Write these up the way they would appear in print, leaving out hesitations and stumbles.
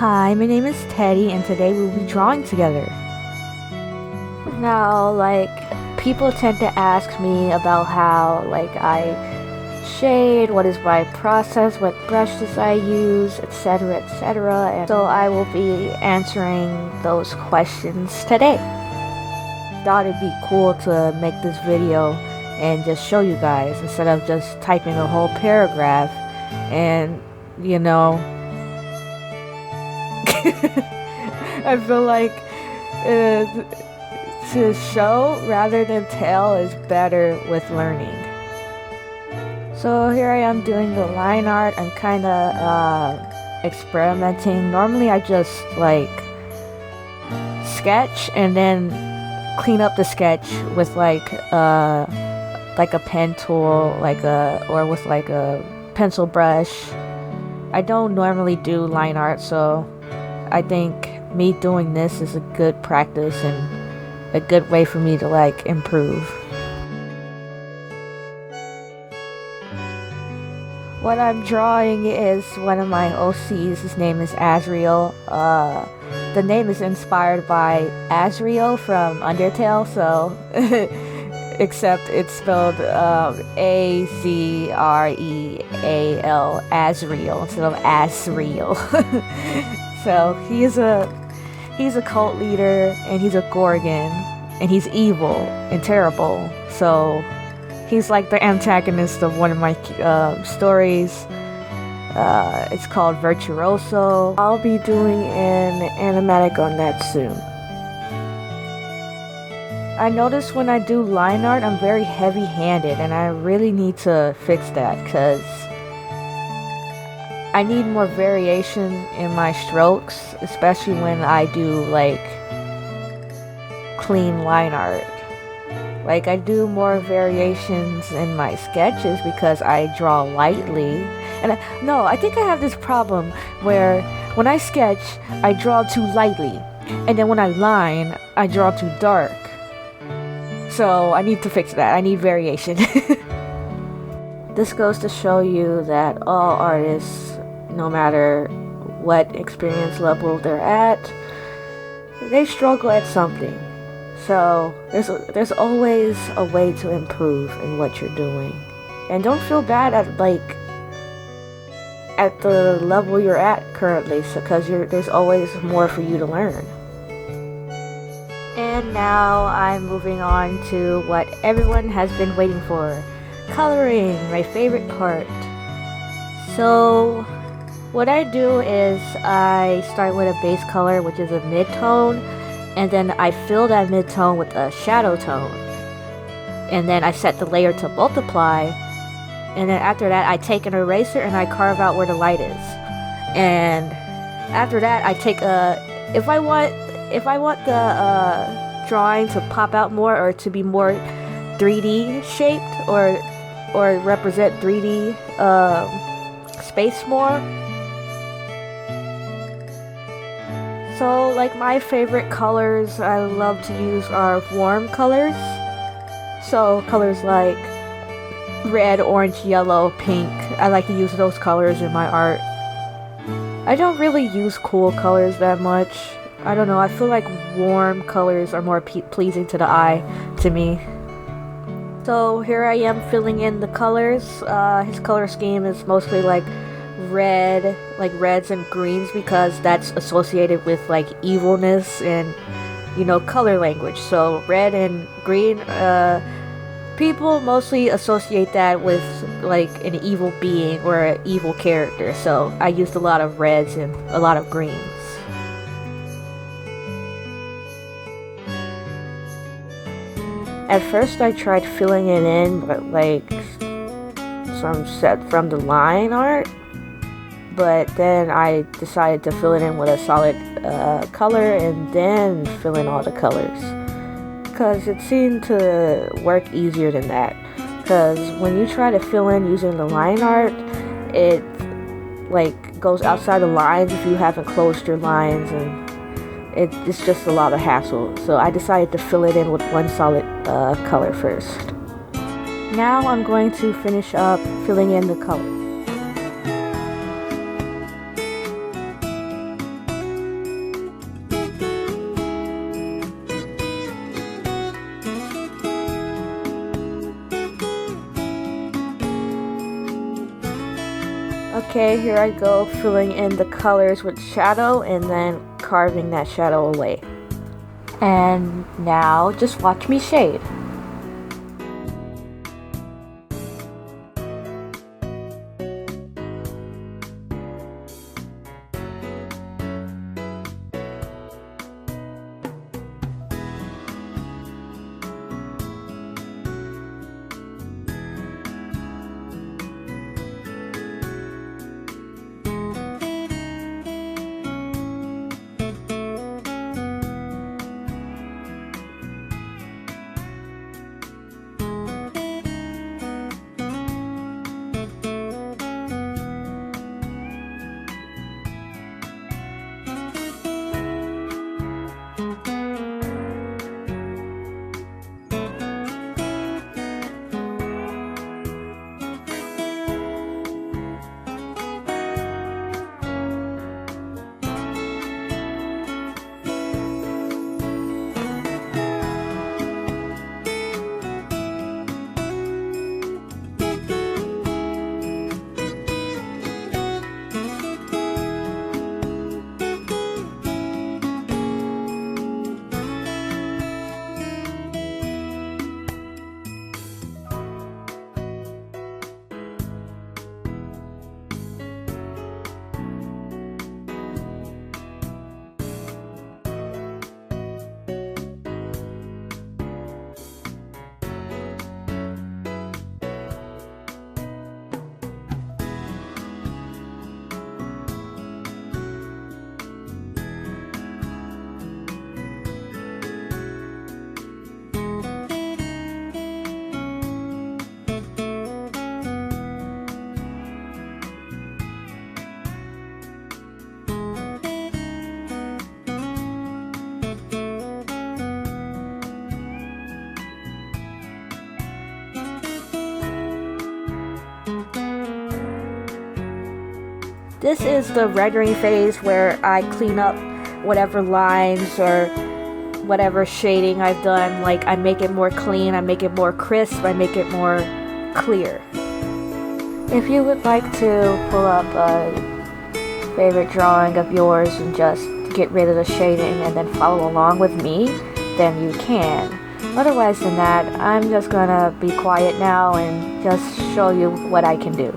Hi, my name is Teddy, and today we'll be drawing together. Now, people tend to ask me about how, I shade, what is my process, what brushes I use, etc., etc., and so I will be answering those questions today. Thought it'd be cool to make this video and just show you guys instead of just typing a whole paragraph and, I feel like to show rather than tell is better with learning. So here I am doing the line art. I'm kind of experimenting. Normally I just sketch and then clean up the sketch with a pen tool, or with a pencil brush. I don't normally do line art, so I think me doing this is a good practice and a good way for me to improve. What I'm drawing is one of my OCs. His name is Azrael. The name is inspired by Azrael from Undertale, so except it's spelled Azreal, Azrael, instead of Azrael. So he's a cult leader, and he's a Gorgon, and he's evil and terrible. So he's like the antagonist of one of my stories. It's called Virtuoso. I'll be doing an animatic on that soon. I notice when I do line art, I'm very heavy-handed, and I really need to fix that because I need more variation in my strokes, especially when I do clean line art. I do more variations in my sketches because I draw lightly. And I think I have this problem where when I sketch, I draw too lightly, and then when I line, I draw too dark. So I need to fix that. I need variation. This goes to show you that all artists, no matter what experience level they're at, they struggle at something. So there's always a way to improve in what you're doing. And don't feel bad at the level you're at currently, because there's always more for you to learn. And now I'm moving on to what everyone has been waiting for. Coloring, my favorite part. So what I do is I start with a base color, which is a mid-tone, and then I fill that mid-tone with a shadow tone. And then I set the layer to multiply, and then after that I take an eraser and I carve out where the light is. And after that I take if I want the drawing to pop out more, or to be more 3D shaped, or represent 3D space more. So my favorite colors I love to use are warm colors. So colors like red, orange, yellow, pink. I like to use those colors in my art. I don't really use cool colors that much. I don't know, I feel like warm colors are more pleasing to the eye, to me. So here I am filling in the colors. His color scheme is mostly red, reds and greens, because that's associated with evilness and color language. So red and green, people mostly associate that with an evil being or an evil character. So I used a lot of reds and a lot of greens. At first I tried filling it in, but some set from the line art. But then I decided to fill it in with a solid color, and then fill in all the colors, because it seemed to work easier than that. Because when you try to fill in using the line art, it goes outside the lines if you haven't closed your lines, and it's just a lot of hassle. So I decided to fill it in with one solid color first. Now I'm going to finish up filling in the color. Okay, here I go, filling in the colors with shadow and then carving that shadow away. And now just watch me shade. This is the rendering phase where I clean up whatever lines or whatever shading I've done. Like, I make it more clean, I make it more crisp, I make it more clear. If you would like to pull up a favorite drawing of yours and just get rid of the shading and then follow along with me, then you can. Otherwise than that, I'm just gonna be quiet now and just show you what I can do.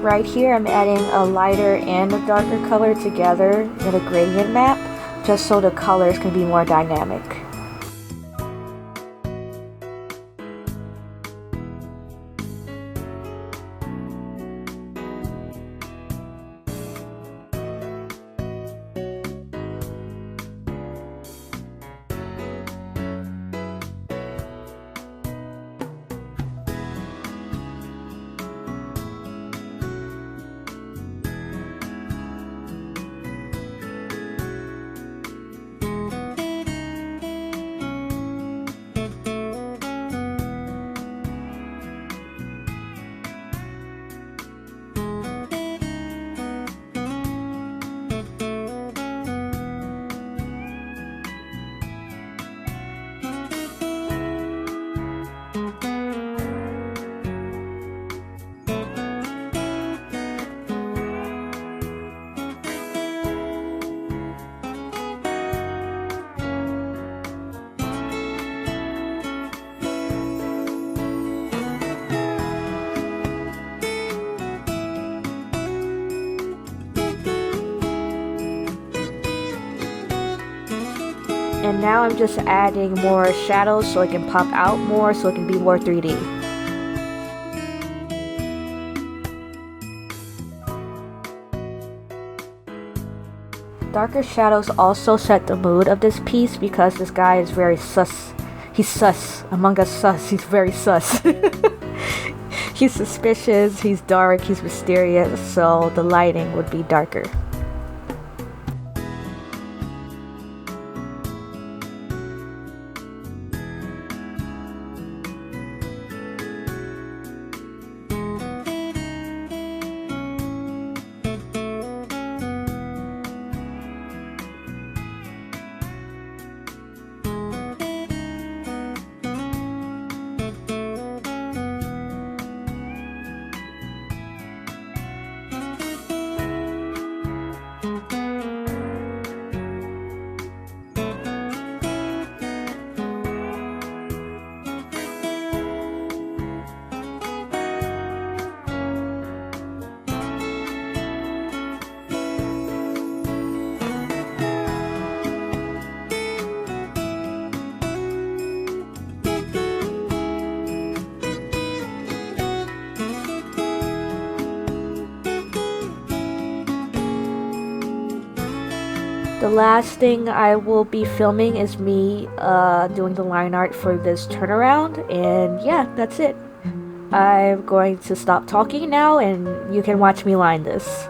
Right here I'm adding a lighter and a darker color together in a gradient map, just so the colors can be more dynamic. And now I'm just adding more shadows so it can pop out more, so it can be more 3D. Darker shadows also set the mood of this piece because this guy is very sus. He's sus. Among Us sus. He's very sus. He's suspicious, he's dark, he's mysterious, so the lighting would be darker. The last thing I will be filming is me doing the line art for this turnaround, and yeah, that's it. I'm going to stop talking now and you can watch me line this.